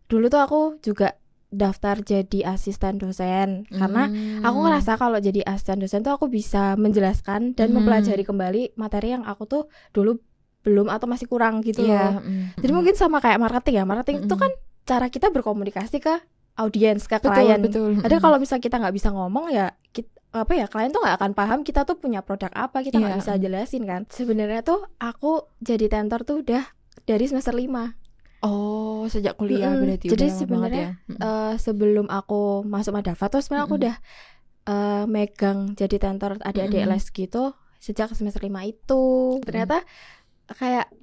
dulu tuh aku juga daftar jadi asisten dosen karena aku ngerasa kalau jadi asisten dosen tuh aku bisa menjelaskan dan mempelajari kembali materi yang aku tuh dulu belum atau masih kurang gitu loh. Jadi mungkin sama kayak marketing ya. Marketing itu kan cara kita berkomunikasi ke audiens, ke klien. Ada kalau misalnya kita nggak bisa ngomong ya klien tuh nggak akan paham kita tuh punya produk apa, kita nggak bisa jelasin kan. Sebenarnya tuh aku jadi tentor tuh udah dari semester 5. Oh, sejak kuliah berarti jadi udah lama sebenarnya banget ya. Sebelum aku masuk Madava tuh sebenarnya aku udah megang jadi tentor adik-adik les gitu sejak semester 5 itu. Ternyata kayak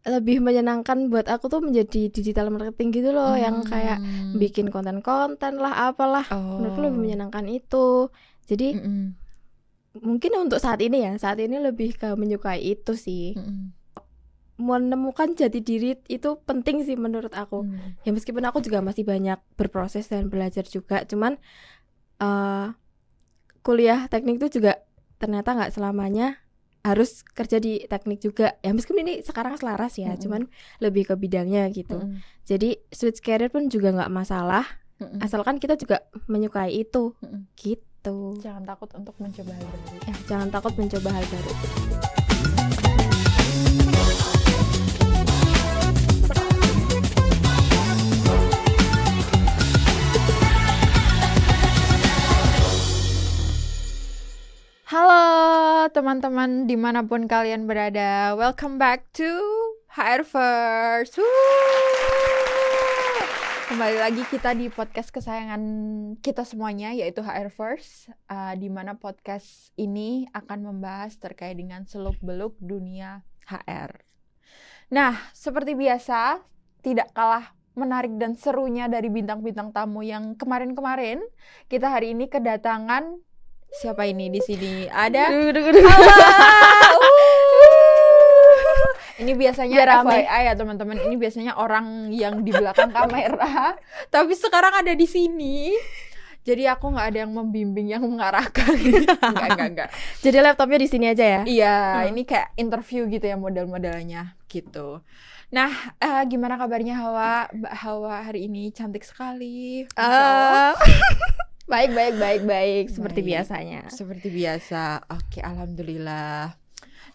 lebih menyenangkan buat aku tuh menjadi digital marketing gitu loh, yang kayak bikin konten-konten lah apalah. Menurutku lebih menyenangkan itu. Jadi mungkin untuk saat ini lebih ke menyukai itu sih. Menemukan jati diri itu penting sih menurut aku. Ya meskipun aku juga masih banyak berproses dan belajar juga, cuman kuliah teknik itu juga ternyata nggak selamanya harus kerja di teknik juga. Ya meskipun ini sekarang selaras ya, cuman lebih ke bidangnya gitu. Jadi switch career pun juga nggak masalah, asalkan kita juga menyukai itu, gitu. Jangan takut untuk mencoba hal baru. Ya, jangan takut mencoba hal baru. Halo teman-teman dimanapun kalian berada, welcome back to HR First. Kembali lagi kita di podcast kesayangan kita semuanya, yaitu HR First, di mana podcast ini akan membahas terkait dengan seluk-beluk dunia HR. Nah, seperti biasa, tidak kalah menarik dan serunya dari bintang-bintang tamu yang kemarin-kemarin, kita hari ini kedatangan siapa ini di sini? Ada. Ini biasanya FYI ya teman-teman. Ini biasanya orang yang di belakang kamera, tapi sekarang ada di sini. Jadi aku nggak ada yang membimbing, yang mengarahkan. Enggak. Jadi laptopnya di sini aja ya? Iya, ini kayak interview gitu ya model-modelnya gitu. Nah, gimana kabarnya Hawa? Mbak Hawa hari ini cantik sekali. Baik, seperti biasanya. Seperti biasa. Oke, alhamdulillah.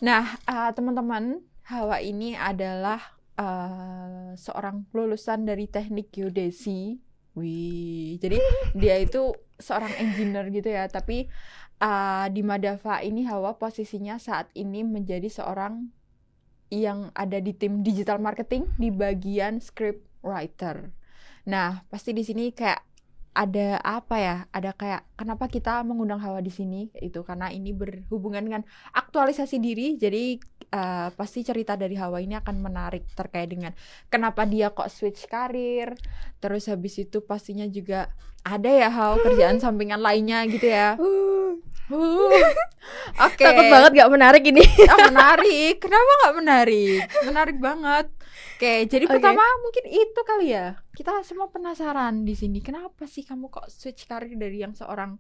Nah, teman-teman, Hawa ini adalah seorang lulusan dari teknik geodesi. Wih, jadi dia itu seorang engineer gitu ya. Tapi di Madava ini Hawa posisinya saat ini menjadi seorang yang ada di tim digital marketing di bagian script writer. Nah, pasti di sini kayak ada apa ya? Ada kayak kenapa kita mengundang Hawa di sini? Itu karena ini berhubungan dengan aktualisasi diri. Jadi pasti cerita dari Hawa ini akan menarik terkait dengan kenapa dia kok switch karir. Terus habis itu pastinya juga ada ya Hawa kerjaan sampingan lainnya gitu ya. Oke. Takut banget gak menarik ini. Menarik. Kenapa gak menarik? Menarik banget. Oke, jadi pertama mungkin itu kali ya. Kita semua penasaran di sini. Kenapa sih kamu kok switch karir dari yang seorang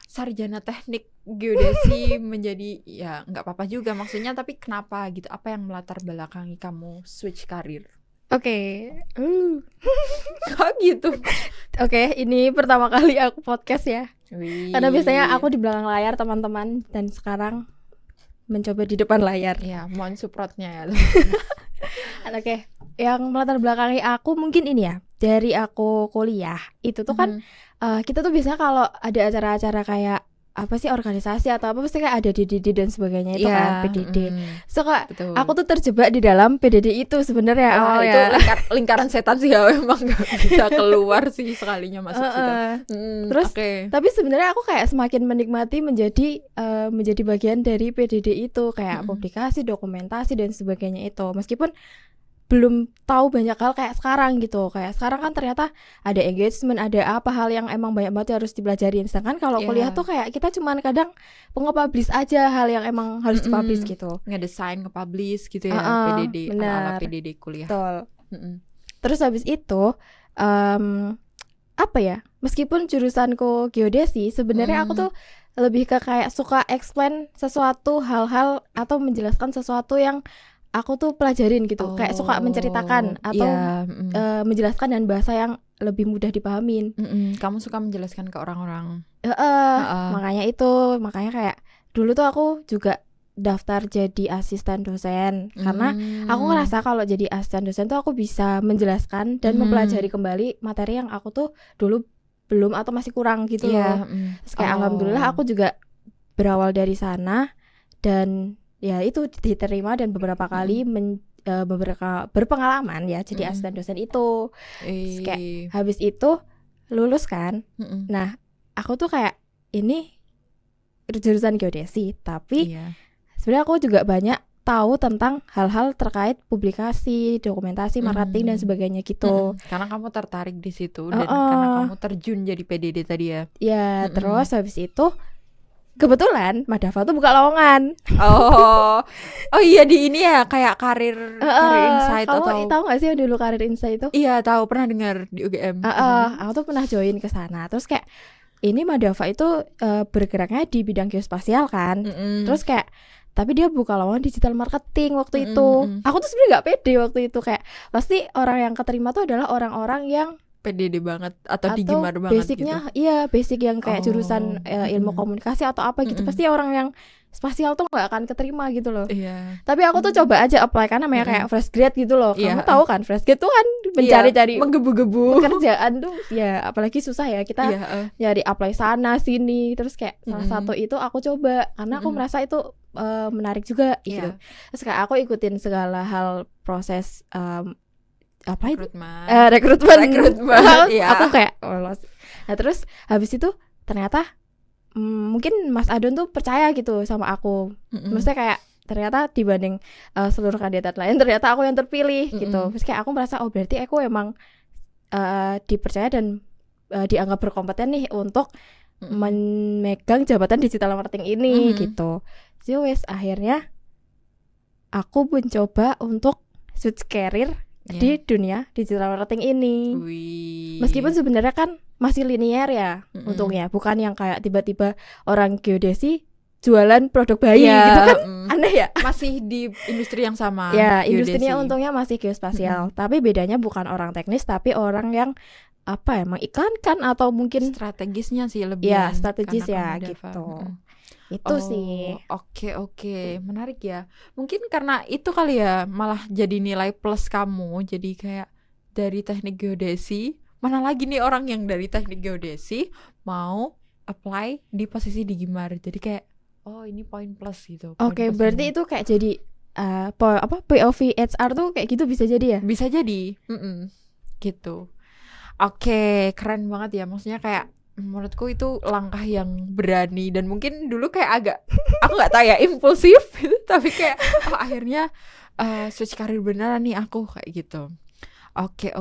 sarjana teknik geodesi menjadi, ya nggak apa-apa juga maksudnya, tapi kenapa gitu? Apa yang melatar belakangi kamu switch karir? Oke. Kok gitu? Oke, ini pertama kali aku podcast ya. Wih. Karena biasanya aku di belakang layar teman-teman, dan sekarang mencoba di depan layar. Ya, mohon supportnya ya. Oke, yang melatar belakangi aku mungkin ini ya. Dari aku kuliah itu tuh kan kita tuh biasanya kalau ada acara-acara kayak apa sih organisasi atau apa pasti kayak ada DDD dan sebagainya itu kan PDD. So kak, aku tuh terjebak di dalam PDD itu sebenarnya itu lingkaran setan sih ya, emang nggak bisa keluar sih sekalinya masuk situ. Terus tapi sebenarnya aku kayak semakin menikmati menjadi bagian dari PDD itu, kayak publikasi, dokumentasi dan sebagainya itu. Meskipun belum tahu banyak hal kayak sekarang gitu. Kayak sekarang kan ternyata ada engagement, ada apa hal yang emang banyak banget harus dipelajarin. Sedangkan kalau kuliah tuh kayak kita cuman kadang nge-publish aja hal yang emang harus dipublish gitu. Ngedesain, nge-publish gitu ya, PDD, ala-ala PDD kuliah. Betul. Terus habis itu apa ya? Meskipun jurusanku geodesi, sebenarnya aku tuh lebih ke kayak suka explain sesuatu, hal-hal atau menjelaskan sesuatu yang aku tuh pelajarin gitu, kayak suka menceritakan atau iya, menjelaskan dengan bahasa yang lebih mudah dipahamin. Kamu suka menjelaskan ke orang-orang. Makanya kayak dulu tuh aku juga daftar jadi asisten dosen karena aku ngerasa kalau jadi asisten dosen tuh aku bisa menjelaskan dan mempelajari kembali materi yang aku tuh dulu belum atau masih kurang gitu loh. Terus kayak alhamdulillah aku juga berawal dari sana dan ya itu diterima dan beberapa kali berpengalaman ya jadi asisten dosen itu. Terus kayak habis itu lulus kan. Nah, aku tuh kayak ini jurusan geodesi, tapi sebenarnya aku juga banyak tahu tentang hal-hal terkait publikasi, dokumentasi, marketing dan sebagainya gitu. Karena kamu tertarik di situ dan karena kamu terjun jadi PDD tadi ya. Ya, terus habis itu kebetulan Madava tuh buka lowongan. Oh iya di ini ya kayak karir insight kamu atau tahu nggak sih yang dulu karir insight itu? Iya tahu, pernah dengar di UGM. Aku tuh pernah join ke sana. Terus kayak ini Madava itu bergeraknya di bidang geospasial kan. Terus kayak tapi dia buka lowongan digital marketing waktu itu. Aku tuh sebenarnya nggak pede waktu itu, kayak pasti orang yang keterima tuh adalah orang-orang yang PDD banget atau digimar banget basicnya, gitu. iya basic yang kayak jurusan ilmu komunikasi atau apa gitu. Pasti orang yang spasial tuh nggak akan keterima gitu loh. Tapi aku tuh coba aja apply kan, namanya kayak fresh grad gitu loh. Kamu tahu kan fresh grad tuh kan mencari-cari menggebu-gebu pekerjaan tuh ya apalagi susah ya, kita nyari apply sana sini. Terus kayak salah satu itu aku coba karena aku merasa itu menarik juga gitu. Terus kayak aku ikutin segala hal proses apa itu? Rekrutmen. Aku kayak lolos. Nah terus habis itu ternyata mungkin Mas Adon tuh percaya gitu sama aku. Maksudnya kayak ternyata dibanding seluruh kandidat lain ternyata aku yang terpilih gitu. Terus kayak aku merasa oh berarti aku emang dipercaya dan dianggap berkompeten nih untuk memegang jabatan digital marketing ini gitu. So akhirnya aku mencoba untuk switch career di dunia digital marketing ini. Meskipun sebenarnya kan masih linear ya untungnya, bukan yang kayak tiba-tiba orang geodesi jualan produk bayi gitu kan, aneh ya. Masih di industri yang sama. Ya, industrinya untungnya masih geospasial, tapi bedanya bukan orang teknis tapi orang yang apa ya, mengiklankan atau mungkin strategisnya sih lebih. Ya, strategis ya gitu. Itu sih. Oke, menarik ya. Mungkin karena itu kali ya malah jadi nilai plus kamu. Jadi kayak dari teknik geodesi, mana lagi nih orang yang dari teknik geodesi mau apply di posisi digimar. Jadi kayak oh ini poin plus gitu. Oke, berarti itu kayak jadi POV HR tuh kayak gitu bisa jadi ya? Bisa jadi, gitu. Oke, keren banget ya. Maksudnya kayak menurutku itu langkah yang berani dan mungkin dulu kayak agak aku nggak tahu ya impulsif tapi kayak akhirnya switch karir beneran nih aku kayak gitu. Oke.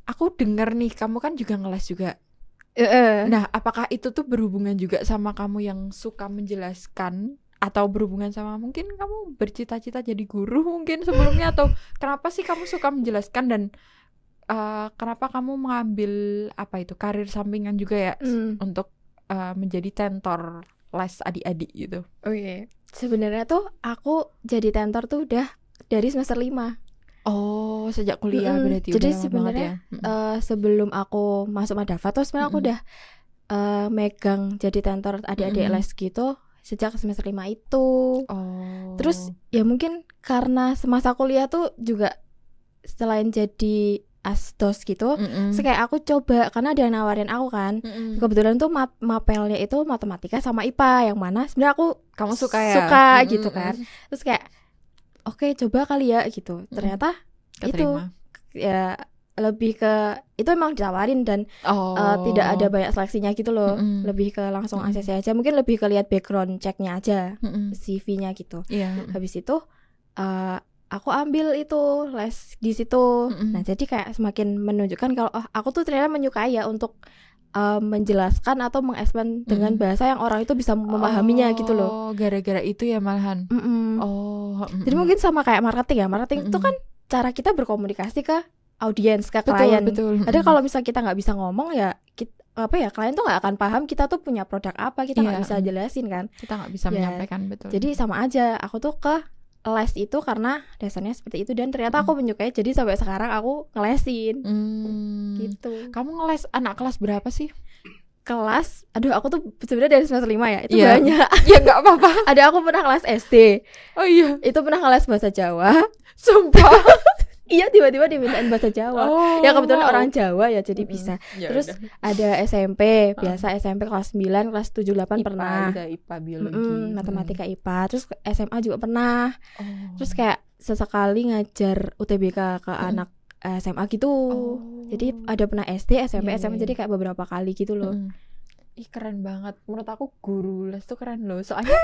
Aku dengar nih kamu kan juga ngeles juga. Nah apakah itu tuh berhubungan juga sama kamu yang suka menjelaskan atau berhubungan sama mungkin kamu bercita-cita jadi guru mungkin sebelumnya, atau kenapa sih kamu suka menjelaskan dan kenapa kamu mengambil apa itu karir sampingan juga ya untuk menjadi tentor les adik-adik gitu? Oke. Sebenarnya tuh aku jadi tentor tuh udah dari semester 5. Oh, sejak kuliah berarti. Jadi udah lama sebenarnya banget ya. Sebelum aku masuk Madava tuh sebenarnya aku udah megang jadi tentor adik-adik les gitu sejak semester 5 itu. Terus ya mungkin karena semasa kuliah tuh juga selain jadi asdos gitu, kayak aku coba karena ada yang nawarin aku kan. Kebetulan tuh mapelnya itu matematika sama IPA, yang mana sebenarnya kamu suka gitu kan. Terus kayak oke, coba kali ya gitu. Ternyata keterima. Itu ya lebih ke itu emang ditawarin dan tidak ada banyak seleksinya gitu loh. Lebih ke langsung ACC aja, mungkin lebih ke lihat background checknya aja, CV-nya gitu. Habis itu aku ambil itu les di situ. Nah jadi kayak semakin menunjukkan kalau aku tuh ternyata menyukai ya untuk menjelaskan atau mengeksplain dengan bahasa yang orang itu bisa memahaminya gitu loh. Gara-gara itu ya malahan. Jadi mungkin sama kayak marketing ya. Marketing itu kan cara kita berkomunikasi ke audiens, ke klien. Betul. Ada kalau misalnya kita nggak bisa ngomong ya apa ya, klien tuh nggak akan paham kita tuh punya produk apa, kita nggak Iya. bisa jelasin kan. Kita nggak bisa Ya, menyampaikan, betul. Jadi sama aja, aku tuh ke les itu karena dasarnya seperti itu dan ternyata aku menyukai, jadi sampai sekarang aku ngelesin gitu. Kamu ngeles anak kelas berapa sih? Kelas, aduh aku tuh sebenarnya dari semester 5 ya, itu Iya. banyak. Ya nggak apa-apa. Ada aku pernah kelas SD, Oh iya, itu pernah kelas bahasa Jawa. sumpah. Iya, tiba-tiba dimintain bahasa Jawa. Oh, Ya kebetulan wow. orang Jawa ya, jadi bisa. Ya Terus udah. ada SMP, biasa SMP kelas 9, kelas 7, 8 IPA pernah. gitu, IPA biologi. Matematika IPA. Terus SMA juga pernah. Oh. Terus kayak sesekali ngajar UTBK ke anak SMA gitu. Oh. Jadi ada pernah SD, SMP, Iya, SMA, iya, jadi kayak beberapa kali gitu loh. Ih, keren banget. Menurut aku guru les tuh keren loh. Soalnya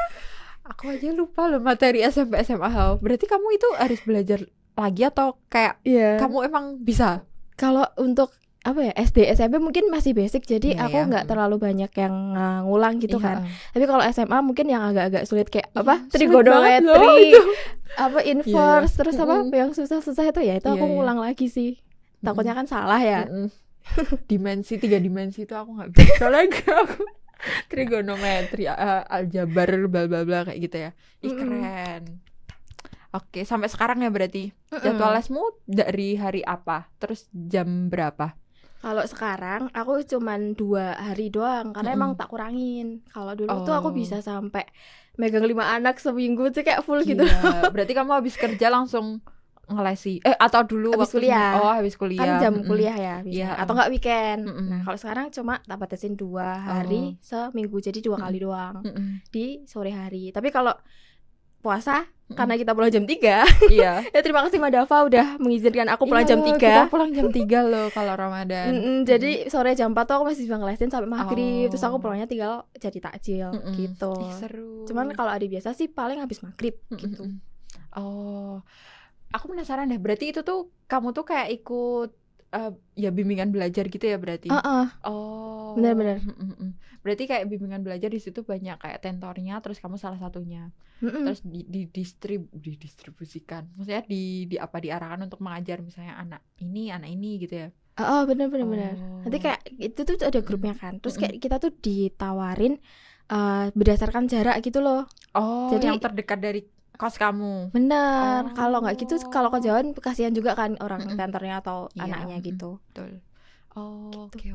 aku aja lupa loh materi SMP SMA. Berarti kamu itu harus belajar lagi atau kayak Iya. kamu emang bisa? Kalau untuk apa ya, SD, SMP mungkin masih basic, jadi Iya, aku ya. nggak terlalu banyak yang ngulang gitu Iya, kan. Tapi kalau SMA mungkin yang agak-agak sulit kayak Iya, apa, sulit banget trigonometri, loh itu. apa inverse, Iya. terus apa yang susah-susah itu ya, itu Iya, aku iya. ngulang lagi sih. Takutnya kan salah ya. Dimensi 3 dimensi itu aku nggak bisa lagi. Aku trigonometri, aljabar, bla bla bla kayak gitu ya. Ih, keren. Oke, sampai sekarang ya berarti. Jadwal lesmu dari hari apa? Terus jam berapa? Kalau sekarang aku cuman 2 hari doang karena emang tak kurangin. Kalau dulu tuh aku bisa sampai megang 5 anak seminggu tuh kayak full gitu. Gila. Berarti kamu habis kerja langsung ngelesi? Atau dulu Habis waktu kuliah. Oh, habis kuliah. Kan jam kuliah ya bisa. Iya. Atau enggak weekend. Mm-mm. Nah, kalau sekarang cuma tak batasin 2 hari seminggu, jadi 2 kali doang di sore hari. Tapi kalau puasa karena kita pulang jam 3. Iya. Ya terima kasih Mbak Dava udah mengizinkan aku pulang jam 3. Kita pulang jam 3 loh kalau Ramadan. Jadi sore jam 4 tuh aku masih bisa ngelesin sampai maghrib. Terus aku pulangnya tinggal jadi takjil gitu. Ih, seru. Cuman kalau hari biasa sih paling habis maghrib gitu. Oh, aku penasaran deh. Berarti itu tuh kamu tuh kayak ikut ya bimbingan belajar gitu ya berarti? Oh, benar-benar. Berarti kayak bimbingan belajar di situ banyak kayak tentornya, terus kamu salah satunya. Terus didistribusikan. Maksudnya diarahkan untuk mengajar misalnya anak ini gitu ya. Benar. Nanti kayak itu tuh ada grupnya kan. Terus kayak kita tuh ditawarin berdasarkan jarak gitu loh. Oh, jadi yang terdekat dari kos kamu. Bener. Kalau nggak gitu, kalau kejauhan kasihan juga kan orang tentornya atau Iya, anaknya gitu. Betul. Oh, oke.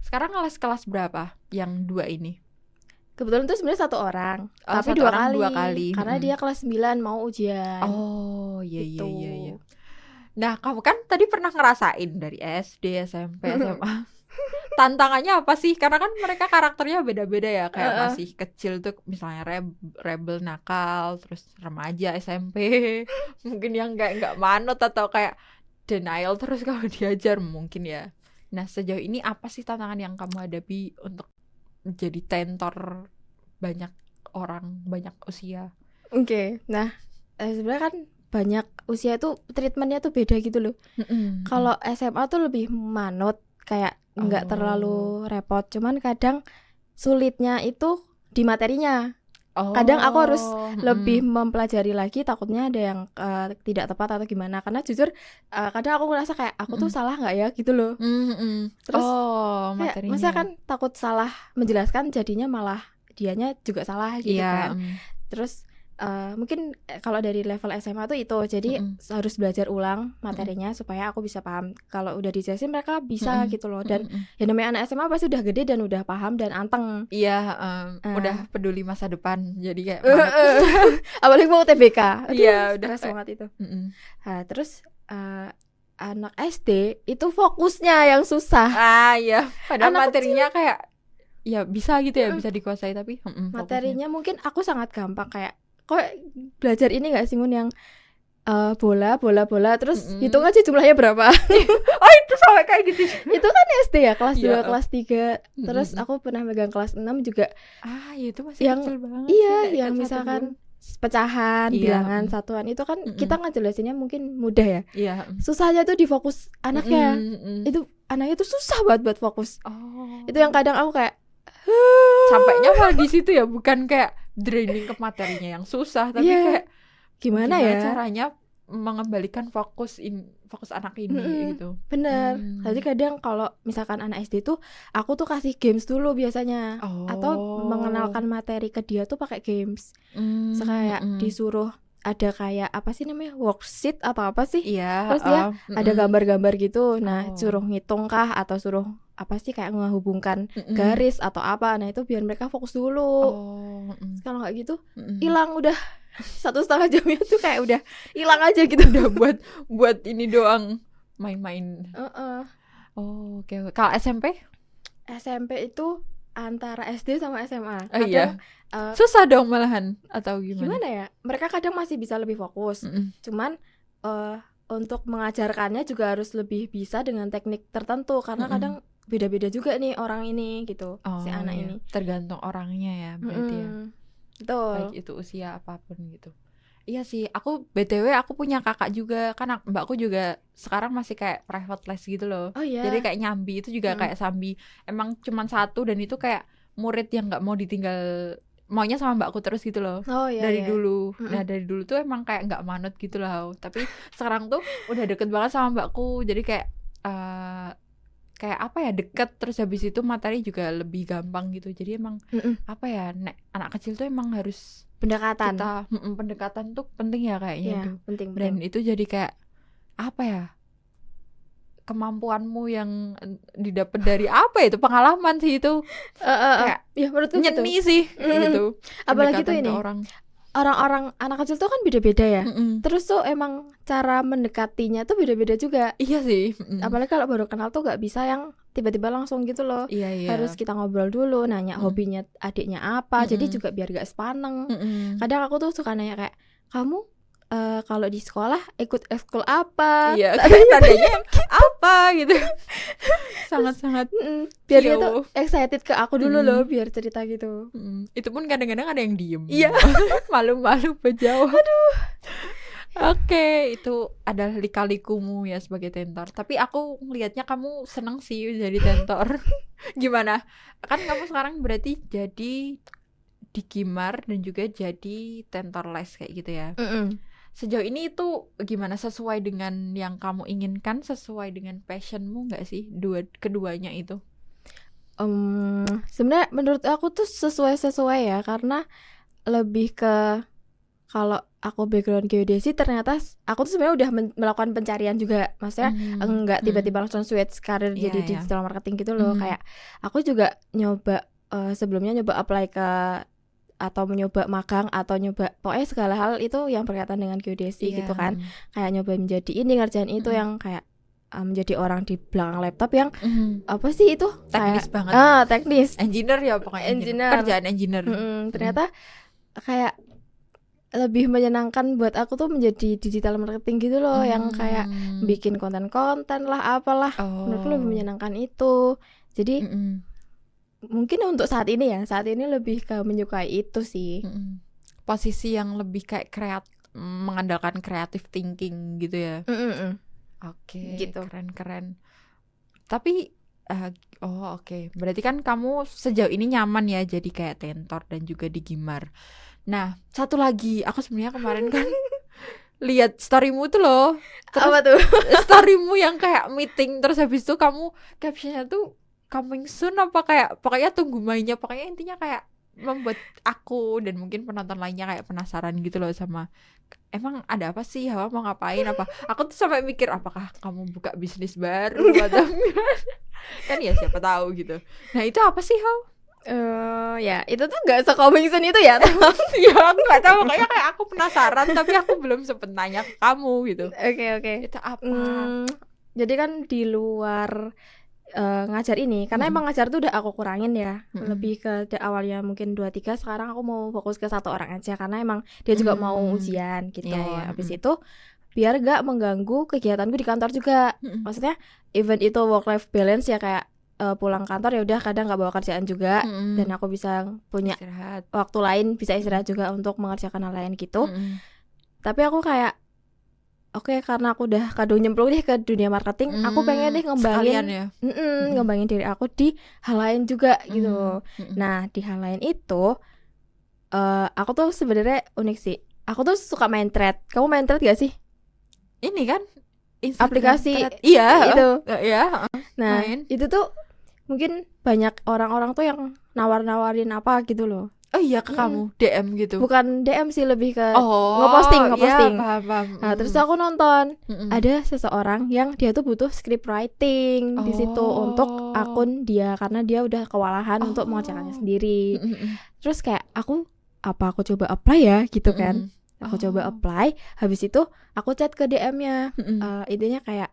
Sekarang kelas berapa? Yang 2 ini? Kebetulan tuh sebenarnya 1 orang, tapi satu 2 orang kali. 2 kali. Karena dia kelas 9 mau ujian. Oh, gitu. iya. Nah, kamu kan tadi pernah ngerasain dari SD, SMP, SMA. Tantangannya apa sih? Karena kan mereka karakternya beda-beda ya. Kayak masih kecil tuh misalnya rebel, nakal, terus remaja, SMP. Mungkin yang nggak manut atau kayak denial terus kalau diajar mungkin ya. Nah, sejauh ini apa sih tantangan yang kamu hadapi untuk jadi tentor banyak orang, banyak usia? Oke. Nah, sebenarnya kan banyak usia itu treatmentnya tuh beda gitu loh. Kalau SMA tuh lebih manut, kayak nggak terlalu repot. Cuman kadang sulitnya itu di materinya. Kadang aku harus lebih mempelajari lagi, takutnya ada yang tidak tepat atau gimana. Karena jujur kadang aku ngerasa kayak aku tuh salah nggak ya gitu loh. Terus materinya. maksudnya kan takut salah menjelaskan, jadinya malah dianya juga salah gitu kan. Terus mungkin kalau dari level SMA tuh itu, jadi harus belajar ulang materinya supaya aku bisa paham. Kalau udah dijelasin mereka bisa gitu loh. Dan ya namanya anak SMA pasti udah gede dan udah paham dan anteng. Iya, udah peduli masa depan. Jadi kayak apalagi mau TBK. Iya, udah stres banget itu. Nah, terus anak SD itu fokusnya yang susah. Iya. Padahal Anak materinya kayak ya bisa gitu ya, bisa dikuasai, tapi materinya mungkin aku sangat gampang, kayak kok belajar ini nggak sih Mun, yang bola terus hitung aja jumlahnya berapa. Oh, itu sampai kayak gitu. Itu kan SD ya, kelas 2, kelas 3. Terus aku pernah megang kelas 6 juga. Ya itu masih yang kecil banget. Iya, yang misalkan pecahan, bilangan, satuan itu kan kita ngejelasinnya mungkin mudah ya. Iya. Susahnya tuh di fokus anaknya. Itu anaknya tuh susah banget buat fokus. Itu yang kadang aku kayak sampainya malah di situ ya, bukan kayak draining ke materinya yang susah, tapi kayak gimana ya caranya mengembalikan fokus anak ini gitu. Bener. Jadi kadang kalau misalkan anak SD tuh aku tuh kasih games dulu biasanya, atau mengenalkan materi ke dia tuh pakai games. Kayak disuruh ada kayak apa sih namanya, worksheet atau apa sih? Iya. Terus dia ada gambar-gambar gitu. Nah, suruh ngitung kah atau suruh apa sih kayak ngehubungkan garis atau apa. Nah, itu biar mereka fokus dulu. Kalau nggak gitu hilang udah 1,5 jamnya tuh kayak udah hilang aja gitu. Udah buat ini doang, main-main. Oke. Kalau SMP itu antara SD sama SMA. Iya. Susah dong malahan atau Gimana ya? Mereka kadang masih bisa lebih fokus. Cuman untuk mengajarkannya juga harus lebih bisa dengan teknik tertentu karena kadang beda-beda juga nih orang ini gitu, si anak ini. Tergantung orangnya ya berarti ya. Betul. Baik itu usia apapun gitu. Iya sih, aku BTW aku punya kakak juga, kan mbakku juga sekarang masih kayak private les gitu loh. Oh iya. Jadi kayak nyambi itu juga kayak sambi, emang cuman satu dan itu kayak murid yang nggak mau ditinggal, maunya sama mbakku terus gitu loh. Dari dulu. Nah dari dulu tuh emang kayak nggak manut gitu loh. Tapi sekarang tuh udah deket banget sama mbakku, jadi kayak kayak apa ya, deket, terus habis itu materi juga lebih gampang gitu. Jadi emang apa ya, anak kecil tuh emang harus pendekatan. Pendekatan tuh penting ya kayaknya tuh. Penting. Dan itu jadi kayak apa ya, kemampuanmu yang didapat dari apa itu, pengalaman sih itu. Kayak ya menurutku nyeni gitu sih gitu. Apalagi tuh ini orang-orang anak kecil tuh kan beda-beda ya. Terus tuh emang cara mendekatinya tuh beda-beda juga. Iya sih. Apalagi kalau baru kenal tuh gak bisa yang tiba-tiba langsung gitu loh. Iya. Harus kita ngobrol dulu, nanya hobinya adiknya apa. Jadi juga biar gak sepaneng. Kadang aku tuh suka nanya kayak, kamu kalau di sekolah ikut ekskul apa? Iya, tandanya apa gitu. Sangat-sangat biar dia tuh excited ke aku dulu loh, biar cerita gitu. Itu pun kadang-kadang ada yang diem. Iya. Malu-malu berjawab. Aduh. Oke, itu adalah lika-likumu ya sebagai tentor. Tapi aku ngelihatnya kamu seneng sih jadi tentor. Gimana? Kan kamu sekarang berarti jadi di Gimar dan juga jadi tentor les kayak gitu ya. Sejauh ini itu gimana, sesuai dengan yang kamu inginkan, sesuai dengan passionmu nggak sih keduanya itu? Sebenarnya menurut aku tuh sesuai ya, karena lebih ke kalau aku background geodesi, ternyata aku tuh sebenarnya udah melakukan pencarian juga, maksudnya enggak tiba-tiba langsung switch karir jadi digital marketing gitu loh. Kayak aku juga nyoba sebelumnya nyoba apply ke atau mencoba magang atau nyoba pokoknya segala hal itu yang berkaitan dengan geodesi gitu kan. Kayak nyoba menjadi ini, ngerjain itu yang kayak menjadi orang di belakang laptop yang apa sih itu teknis kayak, banget. Teknis. Engineer ya pokoknya. Kerjaan engineer. Ternyata kayak lebih menyenangkan buat aku tuh menjadi digital marketing gitu loh, yang kayak bikin konten-konten lah apalah. Menurutku lebih menyenangkan itu. Jadi mungkin untuk saat ini lebih ke menyukai itu sih. Posisi yang lebih kayak mengandalkan creative thinking gitu ya. Oke, gitu. Keren. Tapi oke. Berarti kan kamu sejauh ini nyaman ya jadi kayak tentor dan juga di Gimar. Nah, satu lagi, aku sebenarnya kemarin kan lihat storymu tuh loh. Terus, apa tuh? Storymu yang kayak meeting, terus habis itu kamu captionnya tuh coming soon apa kayak pokoknya tunggu mainnya, pokoknya intinya kayak membuat aku dan mungkin penonton lainnya kayak penasaran gitu loh sama emang ada apa sih, Hawa mau ngapain apa. Aku tuh sampai mikir apakah kamu buka bisnis baru atau kan ya siapa tahu gitu. Nah itu apa sih, Hawa? Ya itu tuh gak se-coming soon itu ya. Ya aku gak tahu, makanya kayak aku penasaran tapi aku belum sempet nanya ke kamu gitu. Oke. Itu apa? Jadi kan di luar ngajar ini, karena emang ngajar tuh udah aku kurangin ya. Lebih ke awalnya mungkin 2-3, sekarang aku mau fokus ke 1 orang aja karena emang dia juga mau ujian gitu. Habis itu biar gak mengganggu kegiatanku di kantor juga. Maksudnya even itu work life balance ya, kayak pulang kantor ya udah kadang gak bawa kerjaan juga, dan aku bisa punya istirahat. Waktu lain bisa istirahat juga untuk mengerjakan hal lain gitu. Tapi aku kayak oke, karena aku udah kadung nyemplung deh ke dunia marketing, aku pengen deh ngembangin ya? Ngembangin diri aku di hal lain juga gitu. Nah, di hal lain itu aku tuh sebenarnya unik sih. Aku tuh suka main thread. Kamu main thread gak sih? Ini kan Instagram aplikasi thread. Iya, itu. iya, Nah, main. itu tuh mungkin banyak orang-orang tuh yang nawar-nawarin apa gitu loh. Oh iya, ke kamu DM gitu. Bukan DM sih, lebih ke Oh, ngeposting. iya, paham. Nah, terus aku nonton Mm-mm. ada seseorang yang dia tuh butuh script writing di situ untuk akun dia karena dia udah kewalahan untuk mengerjakannya sendiri. Mm-mm. Terus kayak aku coba apply ya gitu kan. Mm-mm. Aku coba apply, habis itu aku chat ke DM-nya. Mm-mm. Intinya kayak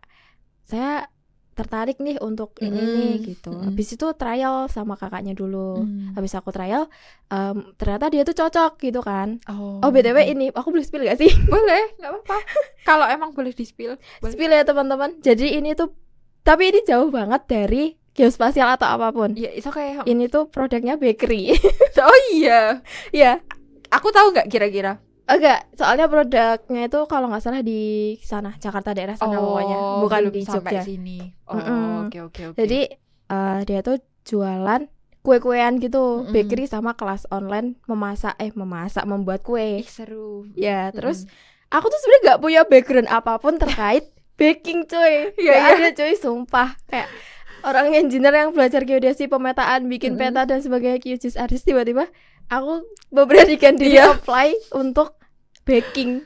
saya tertarik nih untuk ini gitu. Habis itu trial sama kakaknya dulu. Habis aku trial, ternyata dia tuh cocok gitu kan. Oh BTW ini aku boleh spill gak sih? Boleh, nggak apa-apa. Kalau emang boleh di-spill, boleh. Spill ya teman-teman. Jadi ini tuh, tapi ini jauh banget dari geospasial atau apapun. Ya, itu kayak Ini tuh produknya bakery. oh iya. Ya, Aku tahu nggak kira-kira? enggak, soalnya produknya itu kalau nggak salah di sana, Jakarta daerah sana pokoknya, bukan belum di sampai Jogja. sini. Mm-mm. Oke. Jadi dia tuh jualan kue-kuean gitu, Mm-mm. bakery sama kelas online membuat kue. Ih, seru. Ya, terus aku tuh sebenarnya nggak punya background apapun terkait baking cuy. Nggak ada cuy, sumpah. Kayak orang engineer yang belajar geodesi, pemetaan, bikin peta dan sebagainya, QGIS artis, tiba-tiba aku memberanikan diri apply untuk baking.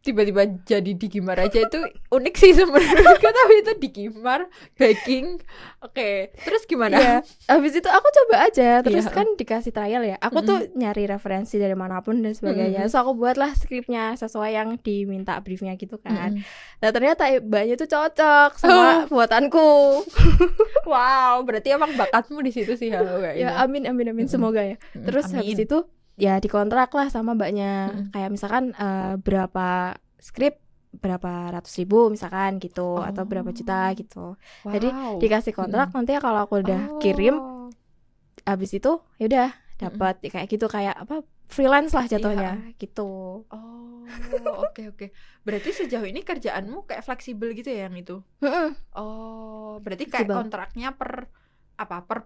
Tiba-tiba jadi digimar aja itu unik sih sebenarnya. Tapi itu digimar, baking. Oke, terus gimana? Ya, habis itu aku coba aja, terus Iya. kan dikasih trial ya. Aku tuh nyari referensi dari manapun dan sebagainya. So aku buatlah skripnya sesuai yang diminta briefnya gitu kan. Nah ternyata banyak tuh cocok sama buatanku. Wow, berarti emang bakatmu di situ sih ya. Ya amin semoga ya. Terus habis itu ya dikontrak lah sama mbaknya. Kayak misalkan berapa skrip, berapa ratus ribu misalkan gitu, atau berapa juta gitu. Jadi dikasih kontrak, nanti kalau aku udah kirim, habis itu ya udah dapat kayak gitu, kayak apa, freelance lah jatuhnya gitu. Oke. Berarti sejauh ini kerjaanmu kayak fleksibel gitu ya yang itu? Berarti kayak Fleksibel. kontraknya per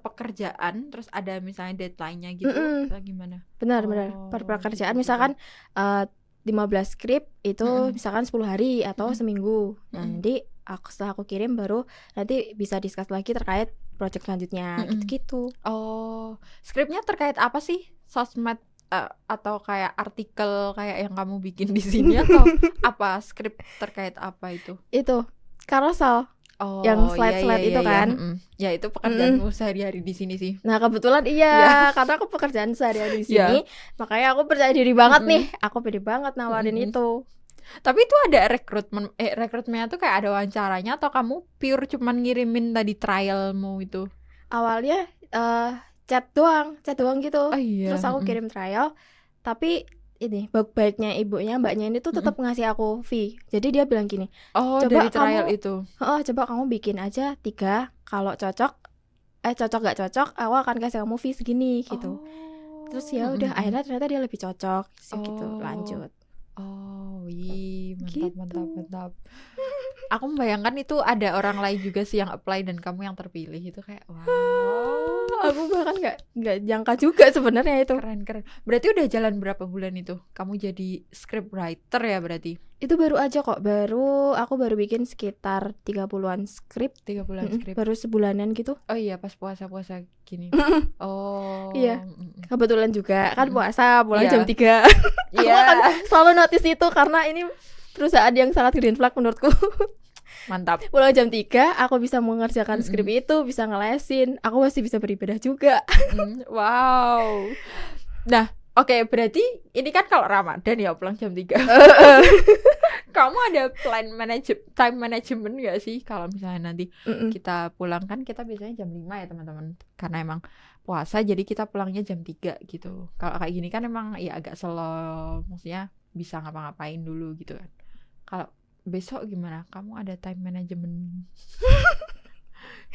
pekerjaan, terus ada misalnya deadline-nya gitu atau gimana? Benar per pekerjaan misalkan 15 skrip itu misalkan 10 hari atau seminggu. Nah, nanti setelah aku kirim baru nanti bisa discuss lagi terkait project selanjutnya gitu-gitu. Skripnya terkait apa sih? Sosmed atau kayak artikel kayak yang kamu bikin di sini atau apa? Skrip terkait apa itu? Itu carousel. Yang slide-slide itu kan. Ya itu pekerjaanmu sehari-hari di sini sih. Nah kebetulan karena aku pekerjaan sehari-hari di sini, makanya aku percaya diri banget nih. Aku pede banget nawarin itu. Tapi itu ada rekrutmennya tuh kayak ada wawancaranya atau kamu pure cuman ngirimin tadi trialmu itu? Awalnya chat doang gitu. Iya. Terus aku kirim trial, tapi ini baiknya mbaknya ini tuh tetap ngasih aku fee. Jadi dia bilang gini, coba dari trial itu. Coba kamu bikin aja 3, kalau cocok gak cocok, aku akan kasih kamu fee segini gitu. Terus ya udah akhirnya ternyata dia lebih cocok gitu, lanjut. Mantap. Aku membayangkan itu ada orang lain juga sih yang apply dan kamu yang terpilih, itu kayak wow. Aku bahkan nggak jangka juga sebenarnya itu. Keren. Berarti udah jalan berapa bulan itu? Kamu jadi script writer ya berarti? Itu baru aja kok. Aku baru bikin sekitar 30-an skrip. 30-an skrip. Baru sebulanan gitu. Oh iya, pas puasa gini. Iya. Kebetulan juga kan puasa, pulang jam 3. Iya. Aku akan selalu notice itu karena ini perusahaan yang sangat green flag menurutku. Mantap. Pulang jam 3, aku bisa mengerjakan skrip itu, bisa ngelesin, aku masih bisa beribadah juga. Wow. Nah, oke, berarti ini kan kalau Ramadan ya pulang jam 3. Kamu ada time management gak sih? Kalau misalnya nanti kita pulang, kan kita biasanya jam 5 ya teman-teman. Karena emang puasa jadi kita pulangnya jam 3 gitu. Kalau kayak gini kan emang ya agak slow, maksudnya bisa ngapa-ngapain dulu gitu kan. Kalau besok gimana? Kamu ada time management?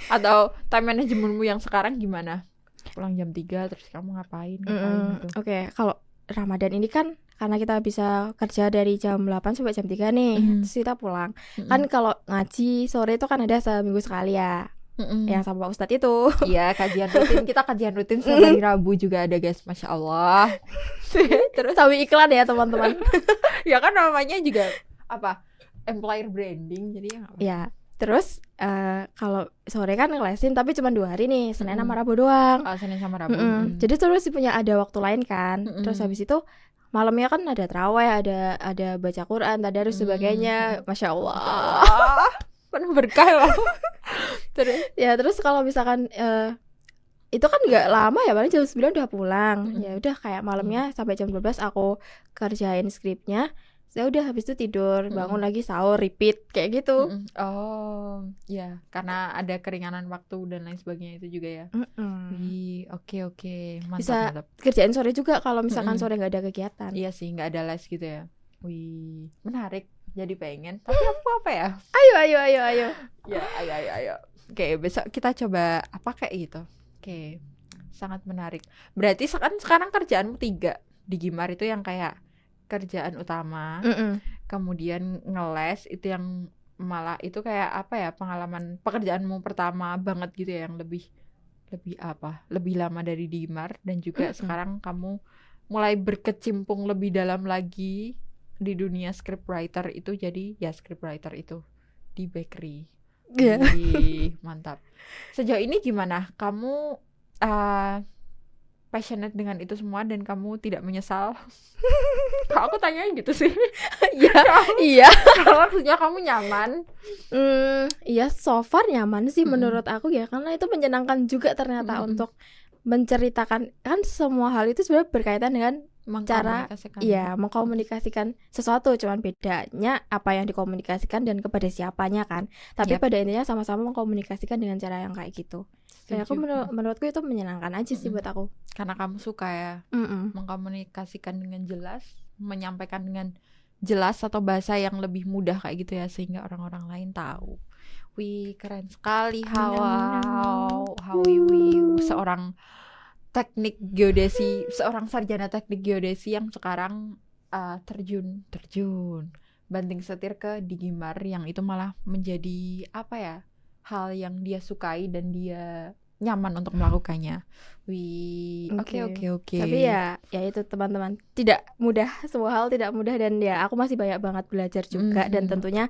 Atau time managementmu yang sekarang gimana? Pulang jam 3 terus kamu ngapain gitu? Oke, kalau Ramadan ini kan karena kita bisa kerja dari jam 8 sampai jam 3 nih, terus kita pulang. Kan kalau ngaji sore itu kan ada seminggu sekali ya. Yang sama Pak Ustadz itu. Iya, kajian rutin. Kita kajian rutin setiap hari Rabu juga ada, guys. Masya Allah. Terus sambil iklan ya teman-teman. Ya kan namanya juga apa? employer branding jadi ya nggak apa-apa. Ya, terus kalau sore kan ngelesin tapi cuma 2 hari nih, Senin sama Rabu doang. Oh, Senin sama Rabu. Jadi terus punya ada waktu lain kan. Terus habis itu malamnya kan ada tarawih, ada baca Quran, tadarus sebagainya. Masya Allah. Penuh berkah loh. Terus kalau misalkan itu kan nggak lama ya, paling jam 9 udah pulang. Ya udah kayak malamnya sampai jam 12 aku kerjain skripnya. Ya udah habis itu tidur, bangun lagi sahur, repeat kayak gitu. Oh, ya, karena ada keringanan waktu dan lain sebagainya itu juga ya. Wih, oke, mantap, Bisa mantap. kerjain sore juga kalau misalkan sore nggak ada kegiatan. Iya sih, nggak ada les gitu ya. Wih, menarik. Jadi pengen. Tapi aku apa ya? Ayo. Ya, ayo. Oke, besok kita coba apa kayak gitu. Oke, sangat menarik. Berarti sekarang kerjaanmu 3 di Gimar itu yang kayak kerjaan utama, kemudian ngeles itu yang malah itu kayak apa ya, pengalaman pekerjaanmu pertama banget gitu ya, yang lebih lama dari di Gimar, dan juga sekarang kamu mulai berkecimpung lebih dalam lagi di dunia scriptwriter itu, jadi ya scriptwriter itu di bakery. Mantap. Sejauh ini gimana? Kamu passionate dengan itu semua dan kamu tidak menyesal? Kalau aku tanyain gitu sih. Iya. Kalau maksudnya kamu nyaman? Iya, so far nyaman sih menurut aku ya, karena itu menyenangkan juga ternyata untuk menceritakan, kan semua hal itu sebenarnya berkaitan dengan cara mengkomunikasikan sesuatu, cuman bedanya apa yang dikomunikasikan dan kepada siapanya kan. Tapi pada intinya sama-sama mengkomunikasikan dengan cara yang kayak gitu. Dan aku menurutku itu menyenangkan aja sih buat aku. Karena kamu suka ya mengkomunikasikan dengan jelas, menyampaikan dengan jelas atau bahasa yang lebih mudah kayak gitu ya, sehingga orang-orang lain tahu. Wih, keren sekali Hawa. Hawi, seorang teknik geodesi, seorang sarjana teknik geodesi yang sekarang terjun banting setir ke Digimar, yang itu malah menjadi apa ya, hal yang dia sukai dan dia nyaman untuk melakukannya. Wih, oke. Tapi ya itu teman-teman, tidak mudah, semua hal tidak mudah, dan ya aku masih banyak banget belajar juga, dan tentunya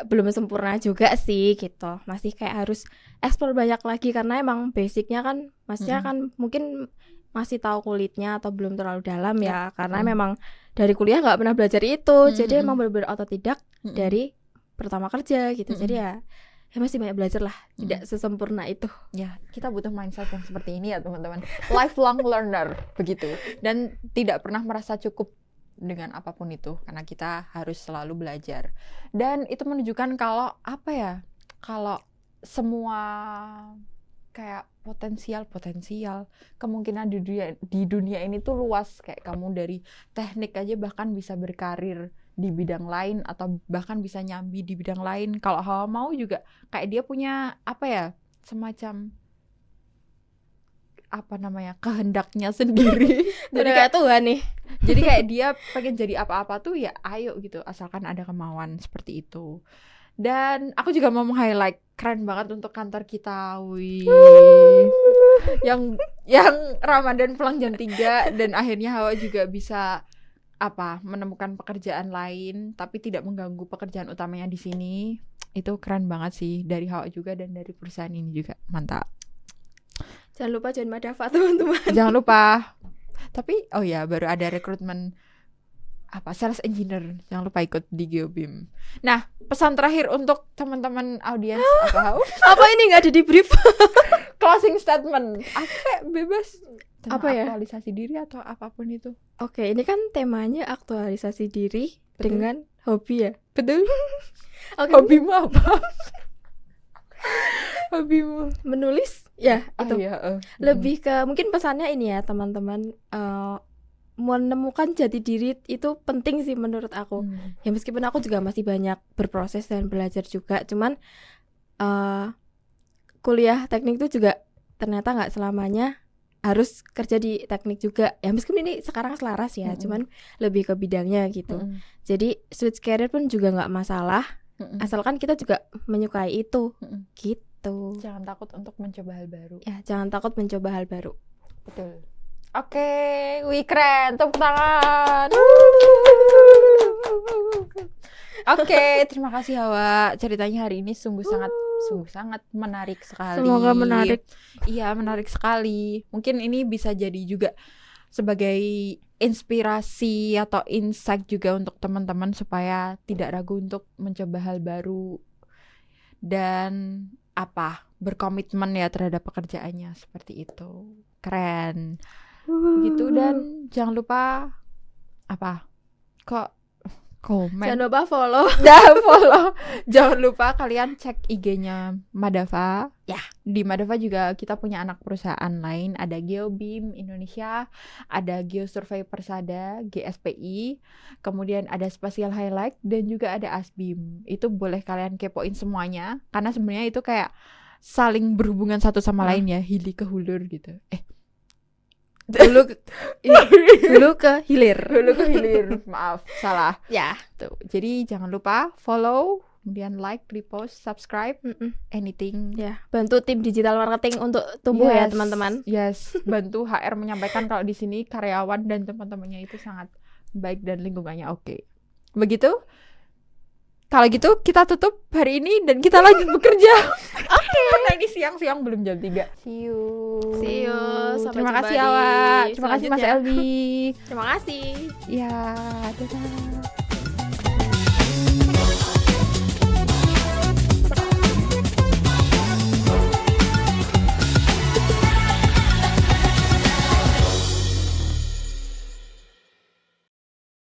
belum sempurna juga sih gitu. Masih kayak harus explore banyak lagi, karena emang basicnya kan maksudnya kan mungkin masih tahu kulitnya atau belum terlalu dalam ya, karena memang dari kuliah nggak pernah belajar itu. Jadi emang benar-benar otodidak dari pertama kerja gitu. Jadi ya masih banyak belajar lah, tidak sesempurna itu. Ya, kita butuh mindset yang seperti ini ya teman-teman. Lifelong learner begitu, dan tidak pernah merasa cukup dengan apapun itu, karena kita harus selalu belajar. Dan itu menunjukkan kalau apa ya, kalau semua kayak potensial kemungkinan di dunia ini tuh luas. Kayak kamu dari teknik aja bahkan bisa berkarir di bidang lain, atau bahkan bisa nyambi di bidang lain. Kalau Hawa mau juga kayak dia punya apa ya, semacam apa namanya, kehendaknya sendiri. Jadi kayak Tuhan nih. Jadi kayak dia pengen jadi apa-apa tuh ya ayo gitu, asalkan ada kemauan seperti itu. Dan aku juga mau meng-highlight, keren banget untuk kantor kita. Wih. yang Ramadan pulang jam 3 dan akhirnya Hawa juga bisa menemukan pekerjaan lain tapi tidak mengganggu pekerjaan utamanya di sini. Itu keren banget sih dari Hawa juga dan dari perusahaan ini juga. Mantap. Jangan lupa join Madafa teman-teman. Jangan lupa. Tapi baru ada rekrutmen sales engineer. Jangan lupa ikut di Geobim. Nah, pesan terakhir untuk teman-teman audiens apa ini nggak ada di brief? Closing statement. Kayak bebas. Apa ya? Aktualisasi diri atau apapun itu. Oke, ini kan temanya aktualisasi diri. Betul. Dengan hobi ya. Betul. Hobimu apa? Hobimu menulis ya itu. Lebih ke mungkin pesannya ini ya teman-teman, menemukan jati diri itu penting sih menurut aku. Ya meskipun aku juga masih banyak berproses dan belajar juga, cuman kuliah teknik itu juga ternyata nggak selamanya harus kerja di teknik juga. Ya meskipun ini sekarang selaras ya, cuman lebih ke bidangnya gitu. Jadi switch career pun juga nggak masalah, asalkan kita juga menyukai itu gitu. Jangan takut untuk mencoba hal baru. Ya, jangan takut mencoba hal baru. Betul. Oke, wih keren, tepuk tangan. Oke, terima kasih Hawa. Ceritanya hari ini sungguh sangat menarik sekali. Semoga menarik. Iya, menarik sekali. Mungkin ini bisa jadi juga sebagai inspirasi atau insight juga untuk teman-teman supaya tidak ragu untuk mencoba hal baru dan berkomitmen ya terhadap pekerjaannya, seperti itu. Keren. Gitu, dan jangan lupa komen. Jangan lupa follow. Jangan lupa kalian cek IG-nya Madava. Ya. Di Madava juga kita punya anak perusahaan lain, ada GeoBeam Indonesia, ada Geosurvey Persada, GSPI, kemudian ada Spatial Highlight, dan juga ada Asbim. Itu boleh kalian kepoin semuanya, karena sebenarnya itu kayak saling berhubungan satu sama lain ya, hili ke hulur gitu. Dulu ke hilir. Maaf, salah. Ya. Tuh. Jadi jangan lupa follow, kemudian like, repost, subscribe, anything. Ya, bantu tim digital marketing untuk tumbuh ya teman-teman. Yes, bantu HR menyampaikan kalau di sini karyawan dan teman-temannya itu sangat baik dan lingkungannya oke. Begitu? Kalau gitu kita tutup hari ini dan kita lanjut bekerja. Oke. Karena ini siang-siang belum jam 3. See you. Sampai Terima jumpa kasih di Awa. Terima kasih Mas selanjutnya. Elvi. Terima kasih. Ya, dadah.